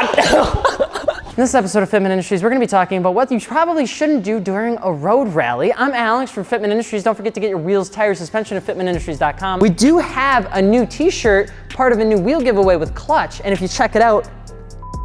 In this episode of Fitment Industries, we're going to be talking about what you probably shouldn't do during a road rally. I'm Alex from Fitment Industries. Don't forget to get your wheels, tires, suspension at fitmentindustries.com. We do have a new t-shirt, part of a new wheel giveaway with Clutch, and if you check it out,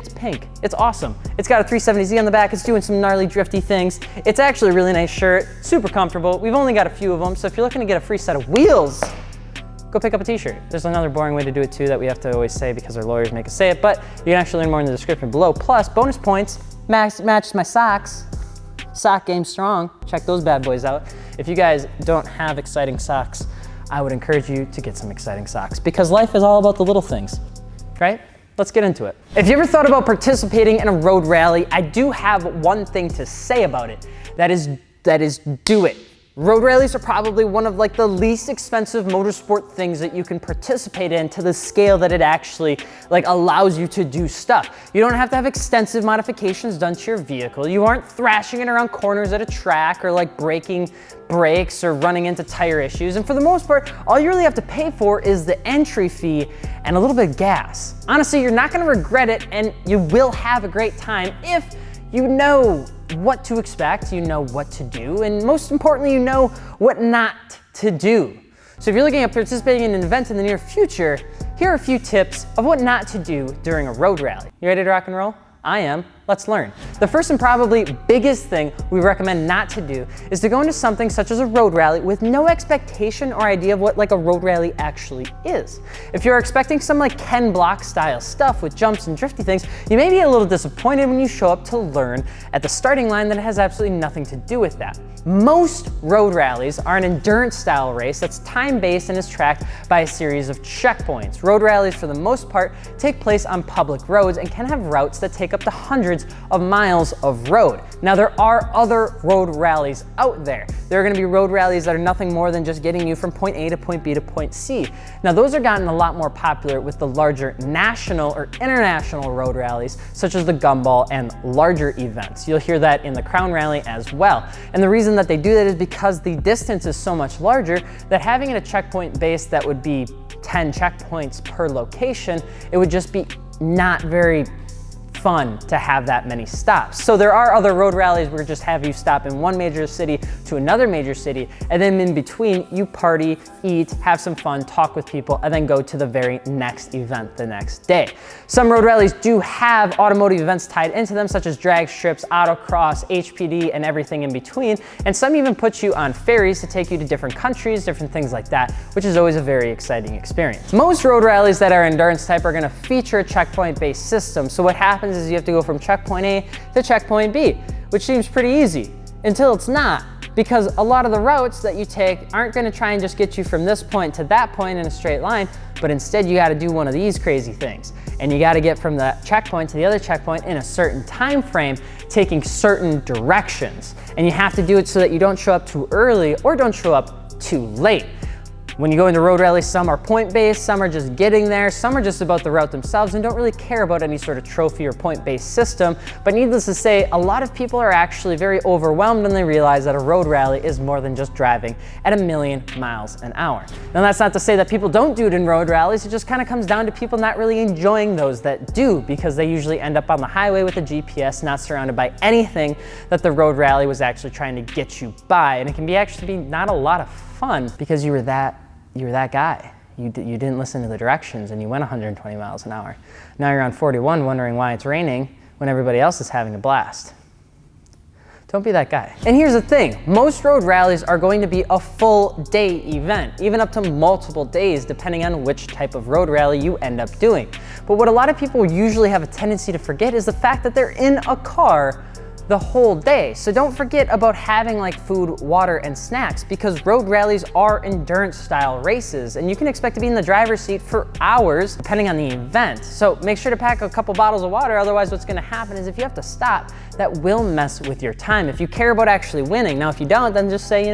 it's pink. It's awesome. It's got a 370Z on the back. It's doing some gnarly drifty things. It's actually a really nice shirt, super comfortable. We've only got a few of them, so if you're looking to get a free set of wheels, go pick up a t-shirt. There's another boring way to do it too that we have to always say because our lawyers make us say it, but you can actually learn more in the description below. Plus, bonus points, matches my socks. Sock game strong. Check those bad boys out. If you guys don't have exciting socks, I would encourage you to get some exciting socks because life is all about the little things, right? Let's get into it. If you ever thought about participating in a road rally, I do have one thing to say about it. That is do it. Road rallies are probably one of the least expensive motorsport things that you can participate in to the scale that it actually allows you to do stuff. You don't have to have extensive modifications done to your vehicle. You aren't thrashing it around corners at a track or breaking brakes or running into tire issues. And for the most part, all you really have to pay for is the entry fee and a little bit of gas. Honestly, you're not gonna regret it and you will have a great time if you know what to expect, you know what to do, and most importantly, you know what not to do. So if you're looking at participating in an event in the near future, here are a few tips of what not to do during a road rally. You ready to rock and roll? I am. Let's learn. The first and probably biggest thing we recommend not to do is to go into something such as a road rally with no expectation or idea of what a road rally actually is. If you're expecting some Ken Block style stuff with jumps and drifty things, you may be a little disappointed when you show up to learn at the starting line that it has absolutely nothing to do with that. Most road rallies are an endurance style race that's time-based and is tracked by a series of checkpoints. Road rallies, for the most part, take place on public roads and can have routes that take up to hundreds of miles of road. Now, there are other road rallies out there. There are going to be road rallies that are nothing more than just getting you from point A to point B to point C. Now, those have gotten a lot more popular with the larger national or international road rallies, such as the Gumbal and larger events. You'll hear that in the Crown Rally as well. And the reason that they do that is because the distance is so much larger that having it a checkpoint base that would be 10 checkpoints per location, it would just be not very fun to have that many stops. So there are other road rallies where just have you stop in one major city to another major city, and then in between you party, eat, have some fun, talk with people, and then go to the very next event the next day. Some road rallies do have automotive events tied into them, such as drag strips, autocross, HPD, and everything in between, and some even put you on ferries to take you to different countries, different things like that, which is always a very exciting experience. Most road rallies that are endurance type are going to feature a checkpoint-based system. So what happens is you have to go from checkpoint A to checkpoint B, which seems pretty easy until it's not, because a lot of the routes that you take aren't going to try and just get you from this point to that point in a straight line, but instead you got to do one of these crazy things. And you got to get from the checkpoint to the other checkpoint in a certain time frame, taking certain directions. And you have to do it so that you don't show up too early or don't show up too late. When you go into road rallies, some are point-based, some are just getting there, some are just about the route themselves and don't really care about any sort of trophy or point-based system. But needless to say, a lot of people are actually very overwhelmed when they realize that a road rally is more than just driving at 1,000,000 miles an hour. Now, that's not to say that people don't do it in road rallies. It just kind of comes down to people not really enjoying those that do, because they usually end up on the highway with a GPS, not surrounded by anything that the road rally was actually trying to get you by. And it can be actually be not a lot of fun because you were that guy. You didn't listen to the directions and you went 120 miles an hour. Now you're on 41 wondering why it's raining when everybody else is having a blast. Don't be that guy. And here's the thing, most road rallies are going to be a full day event, even up to multiple days, depending on which type of road rally you end up doing. But what a lot of people usually have a tendency to forget is the fact that they're in a car the whole day. So don't forget about having food, water, and snacks, because road rallies are endurance style races and you can expect to be in the driver's seat for hours depending on the event. So make sure to pack a couple bottles of water, otherwise what's gonna happen is if you have to stop, that will mess with your time if you care about actually winning. Now if you don't, then just say,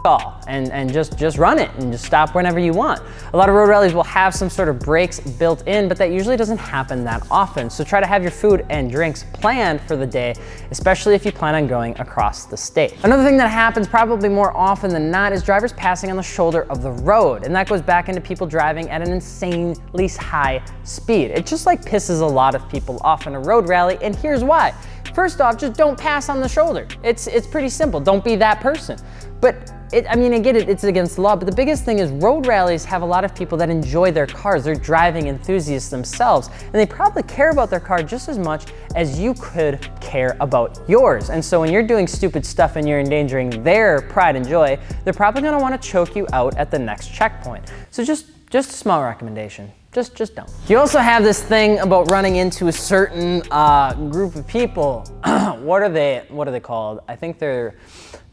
all and just run it and just stop whenever you want. A lot of road rallies will have some sort of breaks built in, but that usually doesn't happen that often. So try to have your food and drinks planned for the day, especially if you plan on going across the state. Another thing that happens probably more often than not is drivers passing on the shoulder of the road. And that goes back into people driving at an insanely high speed. It just like pisses a lot of people off in a road rally, and here's why. First off, just don't pass on the shoulder. It's pretty simple. Don't be that person. But I mean, I get it, it's against the law, but the biggest thing is road rallies have a lot of people that enjoy their cars. They're driving enthusiasts themselves, and they probably care about their car just as much as you could care about yours. And so when you're doing stupid stuff and you're endangering their pride and joy, they're probably gonna wanna choke you out at the next checkpoint. So just a small recommendation. Just don't. You also have this thing about running into a certain group of people. What are they called? I think they're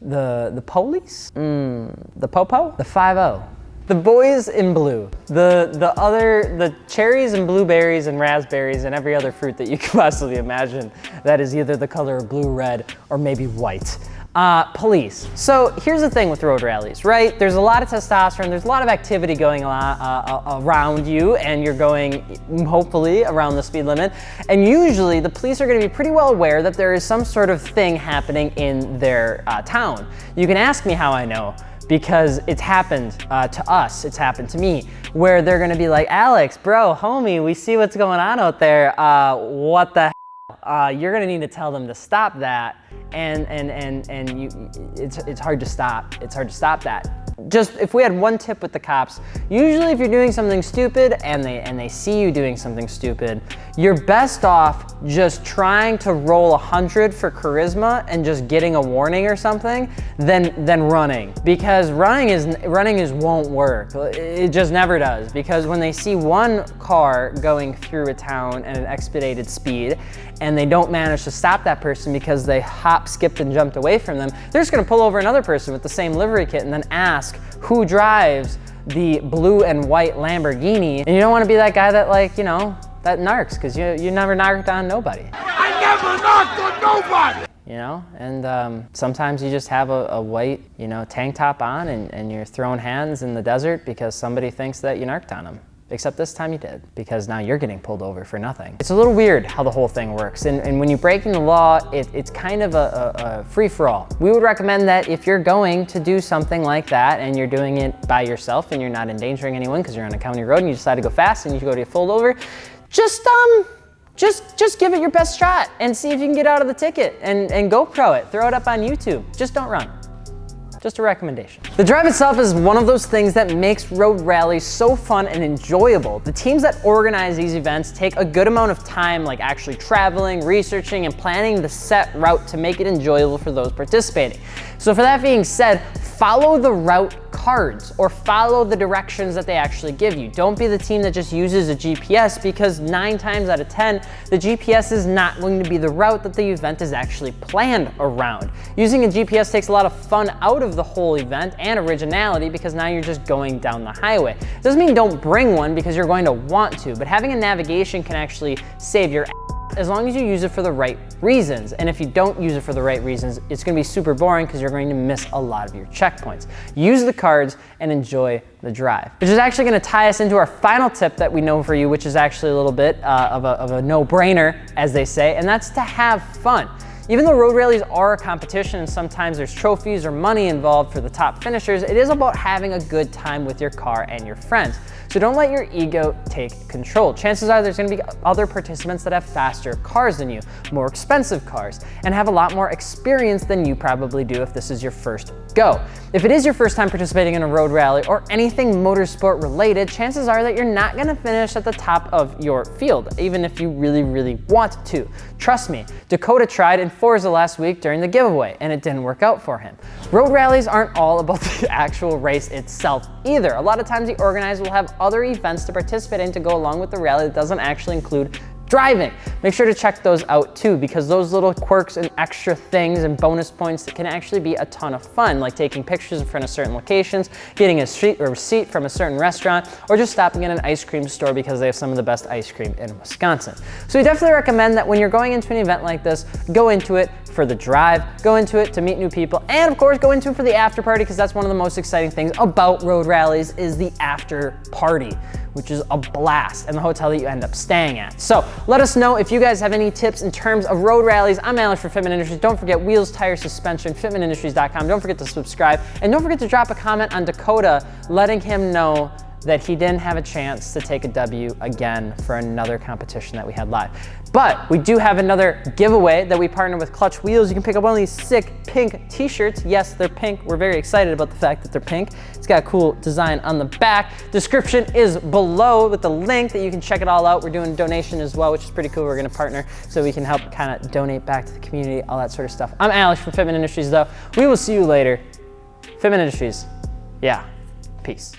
the police? The popo? The 5-0. The boys in blue. The cherries and blueberries and raspberries and every other fruit that you can possibly imagine that is either the color of blue, red, or maybe white. Police. So here's the thing with road rallies, right? There's a lot of testosterone, there's a lot of activity going on around you, and you're going, hopefully, around the speed limit. And usually the police are gonna be pretty well aware that there is some sort of thing happening in their town. You can ask me how I know, because it's happened to us, it's happened to me, where they're gonna be like, Alex, bro, homie, we see what's going on out there, what the hell? You're gonna need to tell them to stop that, it's hard to stop. It's hard to stop that. Just if we had one tip with the cops, usually if you're doing something stupid and they see you doing something stupid, you're best off just trying to roll 100 for charisma and just getting a warning or something than running, because running won't work. It just never does, because when they see one car going through a town at an expedited speed and they don't manage to stop that person because they hop, skipped, and jumped away from them, they're just gonna pull over another person with the same livery kit and then ask who drives the blue and white Lamborghini. And you don't wanna be that guy that, like, you know, that narcs, because you never narked on nobody. I never knocked on nobody! You know, and sometimes you just have a white, you know, tank top on and you're throwing hands in the desert because somebody thinks that you narked on them. Except this time you did, because now you're getting pulled over for nothing. It's a little weird how the whole thing works, and when you're breaking the law, it's kind of a free-for-all. We would recommend that if you're going to do something like that and you're doing it by yourself and you're not endangering anyone because you're on a county road and you decide to go fast and you go to get pulled over, just give it your best shot and see if you can get out of the ticket and GoPro it, throw it up on YouTube. Just don't run. Just a recommendation. The drive itself is one of those things that makes road rallies so fun and enjoyable. The teams that organize these events take a good amount of time, like actually traveling, researching, and planning the set route to make it enjoyable for those participating. So for that being said, follow the route cards or follow the directions that they actually give you. Don't be the team that just uses a GPS, because 9 times out of 10, the GPS is not going to be the route that the event is actually planned around. Using a GPS takes a lot of fun out of the whole event and originality, because now you're just going down the highway. It doesn't mean don't bring one because you're going to want to, but having a navigation can actually save your as long as you use it for the right reasons. And if you don't use it for the right reasons, it's gonna be super boring because you're going to miss a lot of your checkpoints. Use the cards and enjoy the drive. Which is actually gonna tie us into our final tip that we know for you, which is actually a little bit of a no-brainer, as they say, and that's to have fun. Even though road rallies are a competition and sometimes there's trophies or money involved for the top finishers, it is about having a good time with your car and your friends. So don't let your ego take control. Chances are there's gonna be other participants that have faster cars than you, more expensive cars, and have a lot more experience than you probably do if this is your first go. If it is your first time participating in a road rally or anything motorsport related, chances are that you're not gonna finish at the top of your field, even if you really, really want to. Trust me, Dakota tried in Forza last week during the giveaway, and it didn't work out for him. Road rallies aren't all about the actual race itself either. A lot of times the organizer will have other events to participate in to go along with the rally that doesn't actually include driving. Make sure to check those out too, because those little quirks and extra things and bonus points that can actually be a ton of fun, like taking pictures in front of certain locations, getting a receipt from a certain restaurant, or just stopping in an ice cream store because they have some of the best ice cream in Wisconsin. So we definitely recommend that when you're going into an event like this, go into it for the drive, go into it to meet new people, and of course go into it for the after party, because that's one of the most exciting things about road rallies is the after party, which is a blast, and the hotel that you end up staying at. So let us know if you guys have any tips in terms of road rallies. I'm Alex for Fitment Industries. Don't forget wheels, tires, suspension, fitmentindustries.com. Don't forget to subscribe, and don't forget to drop a comment on Dakota letting him know that he didn't have a chance to take a W again for another competition that we had live. But we do have another giveaway that we partner with Clutch Wheels. You can pick up one of these sick pink t-shirts. Yes, they're pink. We're very excited about the fact that they're pink. It's got a cool design on the back. Description is below with the link that you can check it all out. We're doing a donation as well, which is pretty cool. We're gonna partner so we can help kind of donate back to the community, all that sort of stuff. I'm Alex from Fitment Industries though. We will see you later. Fitment Industries, yeah, peace.